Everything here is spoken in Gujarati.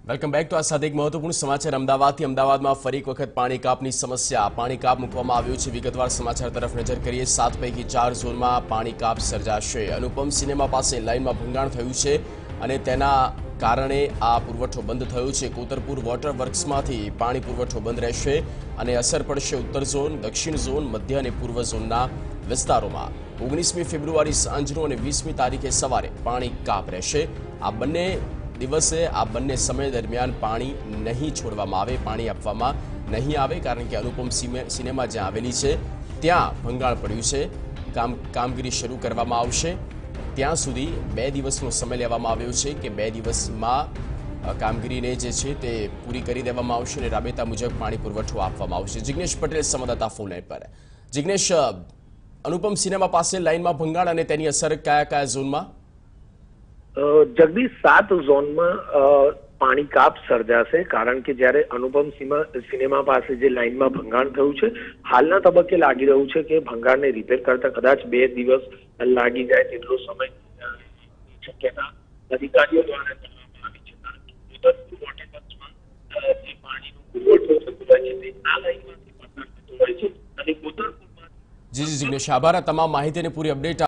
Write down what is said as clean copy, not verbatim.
Welcome back. તો આ સાથે એક મહત્વપૂર્ણ સમાચાર અમદાવાદથી. અમદાવાદમાં ફરી એક વખત પાણી કાપની સમસ્યા. પાણી કાપ મૂકવામાં આવ્યું છે. વિગતવાર સમાચાર તરફ નજર કરીએ. 7 પૈકી 4 ઝોનમાં પાણી કાપ સર્જાશે. અનુપમ સિનેમા પાસે લાઇનમાં ભંગાણ થયું છે અને તેના કારણે આ પુરવઠો બંધ થયો છે. કોતરપુર વોટર વર્ક્સમાંથી પાણી પુરવઠો બંધ રહેશે અને અસર પડશે ઉત્તર ઝોન, દક્ષિણ ઝોન, મધ્ય અને પૂર્વ ઝોનના વિસ્તારોમાં. 19મી ફેબ્રુઆરી સાંજનો અને 20મી તારીખે સવારે પાણી કાપ રહેશે. આ બંને દિવસે આ બંને સમય દરમિયાન પાણી નહીં છોડવામાં આવે, પાણી આપવામાં નહીં આવે, કારણ કે અનુપમ સિનેમા જ્યાં આવેલી છે ત્યાં ભંગાણ પડ્યું છે. કામગીરી શરૂ કરવામાં આવશે. ત્યાં સુધી 2 દિવસનો સમય લેવામાં આવ્યો છે કે 2 દિવસમાં કામગીરીને જે છે તે પૂરી કરી દેવામાં આવશે અને રાબેતા મુજબ પાણી પુરવઠો આપવામાં આવશે. જિગ્નેશ પટેલ સંવાદદાતા ફોન લાઈન પર. જિગ્નેશ, અનુપમ સિનેમા પાસે લાઇનમાં ભંગાણ અને તેની અસર કયા કયા ઝોનમાં? જગદીશ, 7 ઝોનમાં પાણી કાપ સર્જાશે, કારણ કે જ્યારે અનુપમ સિનેમા પાસે જે લાઇનમાં ભંગાણ થયું છે, હાલના તબક્કે લાગી રહ્યું છે કે ભંગાણને રિપેર કરતા કદાચ 2 દિવસ લાગી જાય તેટલો સમય શક્યતા અધિકારીઓ દ્વારા કરવામાં આવી છે. કોતરપુર વોટર વર્ક્સમાં જે પાણીનો પુરવઠો થતો હોય છે તે આ લાઇનમાંથી પસાર થતો હોય છે અને કોતરપુરમાં જી જિગ્નેશ, આભાર. આ તમામ માહિતી અને પૂરી અપડેટ